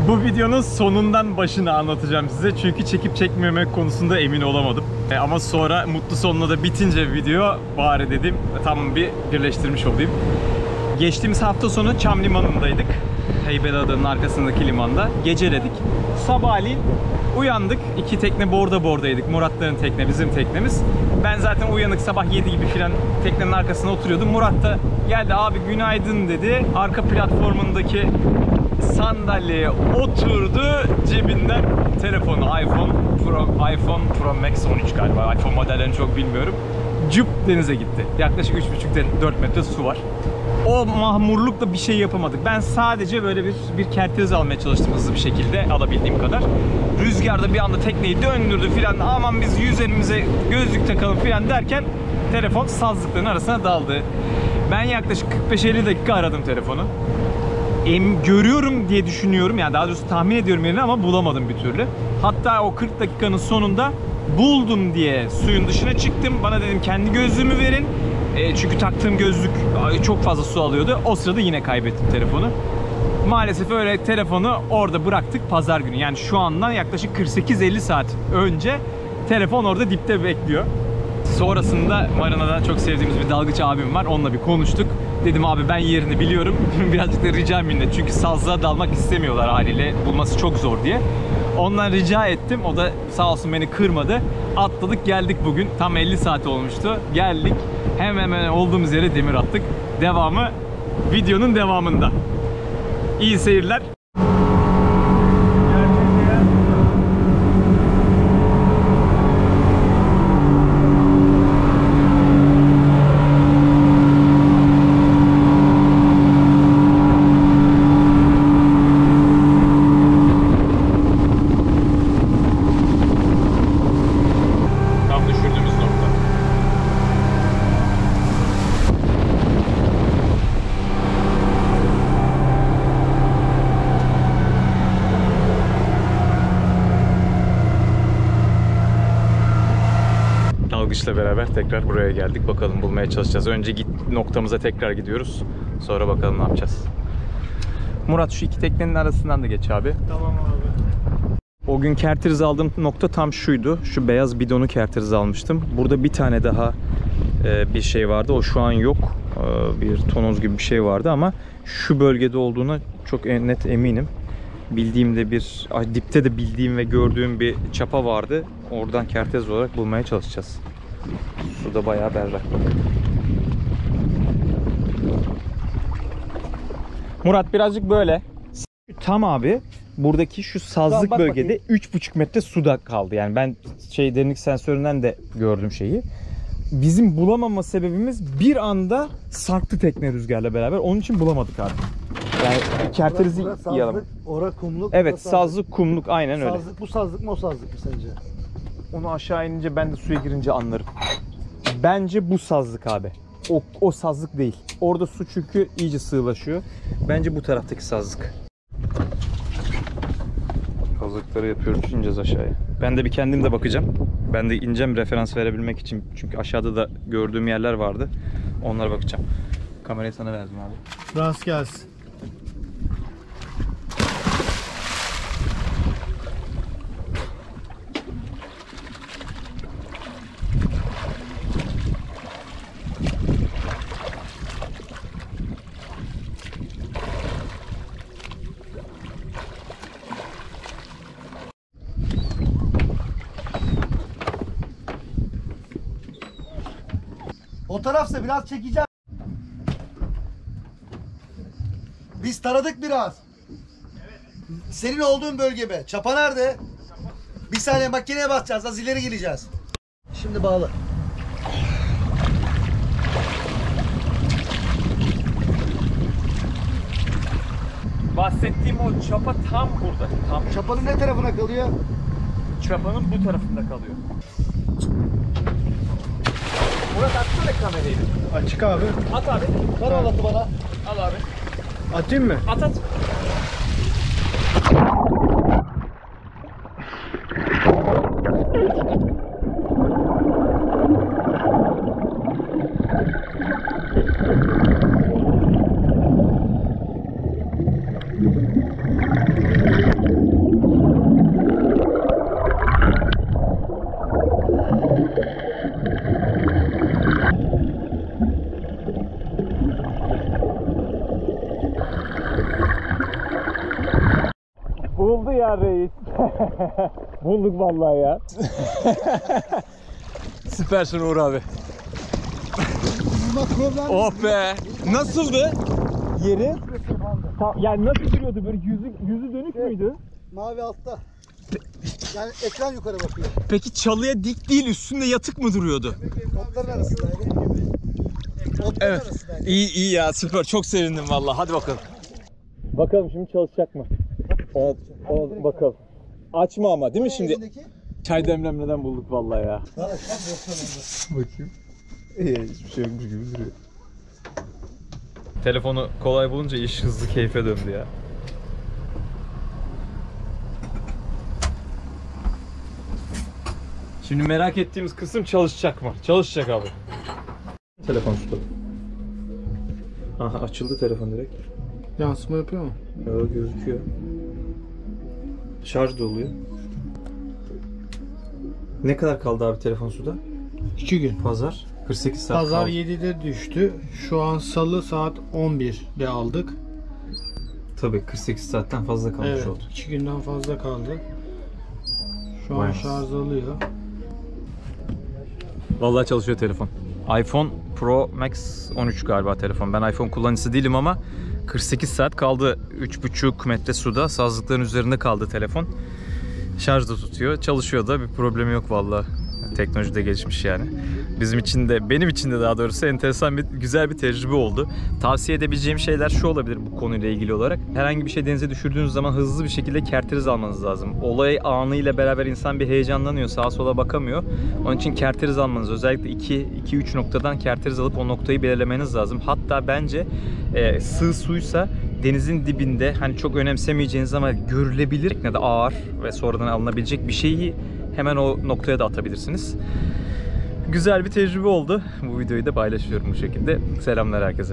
Bu videonun sonundan başını anlatacağım size. Çünkü çekip çekmemek konusunda emin olamadım. Ama sonra mutlu sonuna da bitince video bari dedim tam bir birleştirmiş olayım. Geçtiğimiz hafta sonu Çam Limanı'ndaydık. Heybeliada'nın arkasındaki limanda. Geceledik. Sabahleyin uyandık. İki tekne bordaydık. Muratların tekne, bizim teknemiz. Ben zaten uyanık sabah 7 gibi filan teknenin arkasına oturuyordum. Murat da geldi, abi günaydın dedi. Arka platformundaki sandalyeye oturdu. Cebinden telefonu, iPhone Pro Max 13 galiba. iPhone modellerini çok bilmiyorum. Cüp denize gitti. Yaklaşık 3,5-4 metre su var. O mahmurlukla bir şey yapamadık. Ben sadece böyle bir kerteriz almaya çalıştım hızlı bir şekilde, alabildiğim kadar. Rüzgarda bir anda tekneyi döndürdü filan. Aman biz yüzerimize gözlük takalım filan derken telefon sazlıkların arasına daldı. Ben yaklaşık 45-50 dakika aradım telefonu. Görüyorum diye düşünüyorum, yani daha doğrusu tahmin ediyorum yerini, ama bulamadım bir türlü. Hatta o 40 dakikanın sonunda buldum diye suyun dışına çıktım. Bana dedim kendi gözlüğümü verin. Çünkü taktığım gözlük çok fazla su alıyordu. O sırada yine kaybettim telefonu. Maalesef öyle telefonu orada bıraktık pazar günü. Yani şu andan yaklaşık 48-50 saat önce telefon orada dipte bekliyor. Sonrasında Marina'da çok sevdiğimiz bir dalgıç abim var. Onunla bir konuştuk. Dedim abi ben yerini biliyorum. Birazcık da rica minnet. Çünkü sazlığa dalmak istemiyorlar haliyle. Bulması çok zor diye. Ondan rica ettim. O da sağ olsun beni kırmadı. Atladık geldik bugün. Tam 50 saat olmuştu. Geldik. Hemen olduğumuz yere demir attık. Devamı videonun devamında. İyi seyirler. Dalgıçla beraber tekrar buraya geldik. Bakalım bulmaya çalışacağız. Önce noktamıza tekrar gidiyoruz. Sonra bakalım ne yapacağız. Murat şu iki teknenin arasından da geç abi. Tamam abi. O gün kerteriz aldığım nokta tam şuydu. Şu beyaz bidonu kerteriz almıştım. Burada bir tane daha bir şey vardı. O şu an yok. Bir tonoz gibi bir şey vardı ama şu bölgede olduğuna çok net eminim. Bildiğimde dipte de bildiğim ve gördüğüm bir çapa vardı. Oradan kerteriz olarak bulmaya çalışacağız. Su da bayağı berrak bak. Murat birazcık böyle. Tam abi buradaki şu sazlık bölgede 3,5 metre suda kaldı. Yani ben derinlik sensöründen de gördüm şeyi. Bizim bulamama sebebimiz bir anda sarktı tekne rüzgarla beraber. Onun için bulamadık abi. Yani kerterizi yiyelim. Ora kumluk. Evet, sazlık kumluk aynen öyle. Sazlık bu sazlık mı o sazlık mı sence? Onu aşağı inince ben de suya girince anlarım. Bence bu sazlık abi. O sazlık değil. Orada su çünkü iyice sığlaşıyor. Bence bu taraftaki sazlık. Sazlıkları yapıyoruz, ineceğiz aşağıya. Ben de bir kendim de bakacağım. Ben de ineceğim referans verebilmek için. Çünkü aşağıda da gördüğüm yerler vardı. Onlara bakacağım. Kamerayı sana verdim abi. Rast gelsin. O tarafsa biraz çekeceğim. Biz taradık biraz. Evet. Senin olduğun bölge be. Çapa nerede? Çapa. Bir saniye makineye basacağız. Az ileri geleceğiz. Şimdi bağla. Bahsettiğim o çapa tam burada. Tam Çapanın ne tarafına kalıyor? çapanın bu tarafında kalıyor. Murat atsana kamerayı. Açık abi. At abi. Ver halatı bana. Al abi. Atayım mı? At. Buldu ya reis. Bulduk vallahi ya. Süpersin Uğur abi. Oh be. Nasıldı yeri? Yani nasıl duruyordu, böyle yüzü dönük müydü? Mavi altta. Yani ekran yukarı bakıyor. Peki çalıya dik değil, üstünde yatık mı duruyordu? Otların arasındaydı. Otların Evet. arasındaydı. İyi ya, süper. Çok sevindim vallahi. Hadi bakalım. Bakalım şimdi çalışacak mı? Bakalım. Açma ama değil mi şimdi? Elindeki? Çay demlemeden bulduk vallahi ya. Bakayım. Hiçbir şey yokmuş gibi duruyor. Telefonu kolay bulunca iş hızlı keyfe döndü ya. Şimdi merak ettiğimiz kısım çalışacak mı? Çalışacak abi. Telefon tutalım. Aha, açıldı telefon direkt. Yansıma yapıyor mu? Evet, gözüküyor. Şarj da oluyor. Ne kadar kaldı abi telefon suda? 2 gün. Pazar 48 saat Pazar kaldı. 7'de düştü. Şu an salı saat 11'de aldık. Tabii 48 saatten fazla kalmış Evet, oldu. 2 günden fazla kaldı. Şu an Vay. şarj alıyor. Vallahi çalışıyor telefon. iPhone Pro Max 13 galiba telefon. Ben iPhone kullanıcısı değilim ama 48 saat kaldı. 3,5 metre suda, sazlıkların üzerinde kaldı telefon. Şarj da tutuyor. Çalışıyor da, bir problemi yok vallahi. Teknoloji de gelişmiş yani. Bizim için de, benim için de daha doğrusu enteresan güzel bir tecrübe oldu. Tavsiye edebileceğim şeyler şu olabilir bu konuyla ilgili olarak. Herhangi bir şey denize düşürdüğünüz zaman hızlı bir şekilde kerteriz almanız lazım. Olay anıyla beraber insan bir heyecanlanıyor, sağa sola bakamıyor. Onun için kerteriz almanız, özellikle 2-3 noktadan kerteriz alıp o noktayı belirlemeniz lazım. Hatta bence sığ suysa denizin dibinde, hani çok önemsemeyeceğiniz ama görülebilir ne de ağır ve sonradan alınabilecek bir şeyi hemen o noktaya da atabilirsiniz. Güzel bir tecrübe oldu. Bu videoyu da paylaşıyorum bu şekilde. Selamlar herkese.